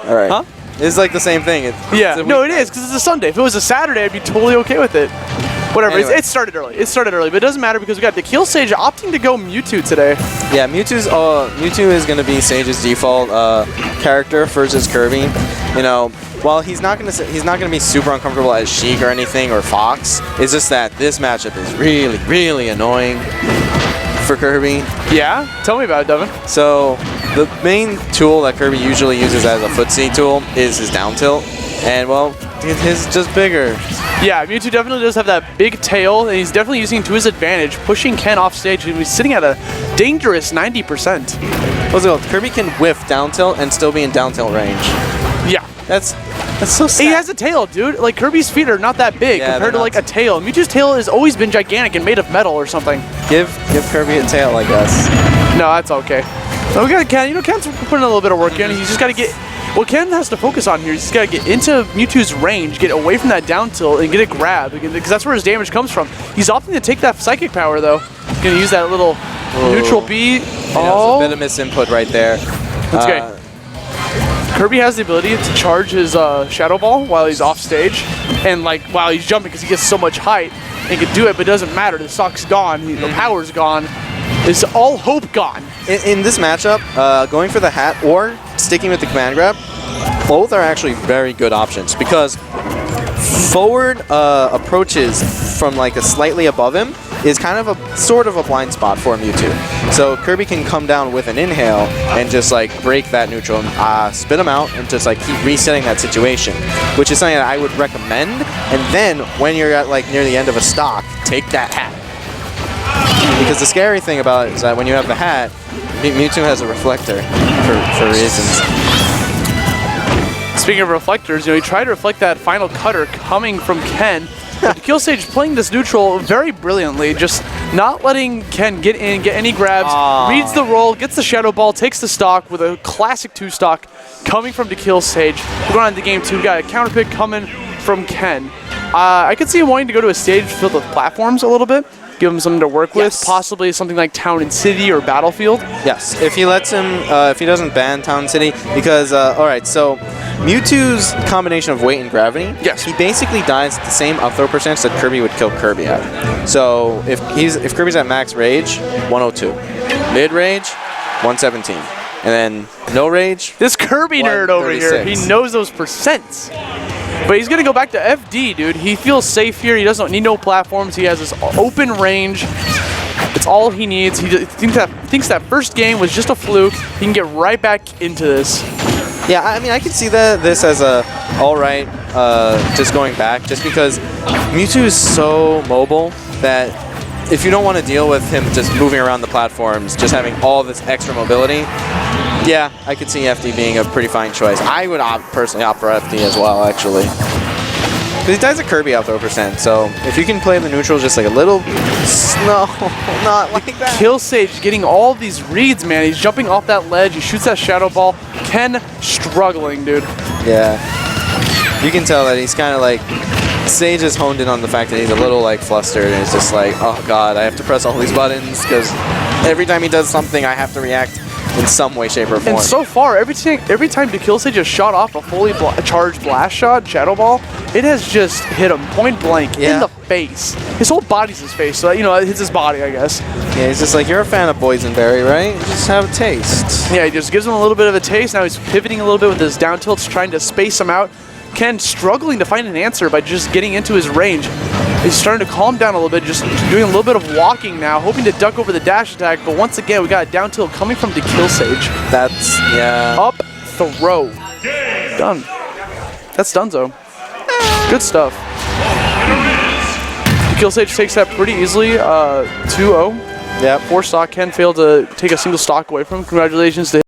All right. Huh? It's like the same thing. Yeah. No, it is because it's a Sunday. If it was a Saturday, I'd be totally okay with it. Whatever. Anyway. It started early. It started early, but it doesn't matter because we got dekillsage opting to go Mewtwo today. Yeah, Mewtwo is going to be Sage's default character versus Kirby. You know, while he's not going to be super uncomfortable as Sheik or anything or Fox. It's just that this matchup is really, really annoying for Kirby. Yeah? Tell me about it, Devin. So the main tool that Kirby usually uses as a footsie tool is his down tilt, and well, his is just bigger. Yeah, Mewtwo definitely does have that big tail, and he's definitely using it to his advantage, pushing Ken off stage, and he's sitting at a dangerous 90%. What's it called? Kirby can whiff down tilt and still be in down tilt range. Yeah. That's so sad. He has a tail, dude. Like, Kirby's feet are not that big compared to, like, a tail. Mewtwo's tail has always been gigantic and made of metal or something. Give Kirby a tail, I guess. No, that's okay. So we got Ken. You know, Ken's putting a little bit of work in. He's just got to get... What Ken has to focus on here is he's got to get into Mewtwo's range, get away from that down tilt, and get a grab, because that's where his damage comes from. He's opting to take that psychic power, though. He's going to use that little neutral B. Oh, a bit of misinput right there. That's okay. Kirby has the ability to charge his Shadow Ball while he's off stage, and like while he's jumping because he gets so much height, and can do it, but it doesn't matter. The stock's gone, the power's gone. It's all hope gone. In this matchup, going for the hat or sticking with the command grab, both are actually very good options because forward approaches from like a slightly above him is kind of a sort of a blind spot for Mewtwo. So Kirby can come down with an inhale and just like break that neutral, spit him out, and just like keep resetting that situation, which is something that I would recommend. And then when you're at like near the end of a stock, take that hat. Because the scary thing about it is that when you have the hat, Mewtwo has a reflector for reasons. Speaking of reflectors, you know, he tried to reflect that final cutter coming from Ken. dekillsage playing this neutral very brilliantly, just not letting Ken get in, get any grabs, reads the roll, gets the Shadow Ball, takes the stock with a classic 2-stock coming from dekillsage. We're going on to game 2. We got a counter pick coming from Ken. I could see him wanting to go to a stage filled with platforms a little bit. Give him something to work with, possibly something like Town and City or Battlefield. Yes, if he lets him, if he doesn't ban Town and City, because, alright, so Mewtwo's combination of weight and gravity, he basically dies at the same up throw percentage that Kirby would kill Kirby at. So if Kirby's at max rage, 102. Mid rage, 117. And then no rage. This Kirby nerd over here, he knows those percents. But he's going to go back to FD, dude. He feels safe here. He doesn't need no platforms. He has this open range. It's all he needs. He thinks that first game was just a fluke. He can get right back into this. Yeah, I mean, I could see this as a alright, just going back, just because Mewtwo is so mobile that if you don't want to deal with him just moving around the platforms, just having all this extra mobility, yeah, I could see FD being a pretty fine choice. I would personally opt for FD as well, actually. Because he dies at Kirby up throw percent, so if you can play the neutral just like a little, no, not like that. dekillsage getting all these reads, man. He's jumping off that ledge. He shoots that Shadow Ball. Ken struggling, dude. Yeah. You can tell that he's kind of like, Sage has honed in on the fact that he's a little like flustered, and it's just like, oh god, I have to press all these buttons because every time he does something, I have to react in some way, shape, or form. And so far, every time dekillsage has shot off a fully charged blast shot, Shadow Ball, it has just hit him point blank in the face. His whole body's his face, so you know, it hits his body, I guess. Yeah, he's just like, you're a fan of Boysenberry, right? Just have a taste. Yeah, he just gives him a little bit of a taste. Now he's pivoting a little bit with his down tilts, trying to space him out. Ken struggling to find an answer by just getting into his range. He's starting to calm down a little bit, just doing a little bit of walking now, hoping to duck over the dash attack, but once again, we got a down tilt coming from dekillsage. That's, yeah. Up, throw. Done. That's donezo. Good stuff. dekillsage takes that pretty easily, 2-0. Yep. 4 stock. Ken failed to take a single stock away from him. Congratulations to him.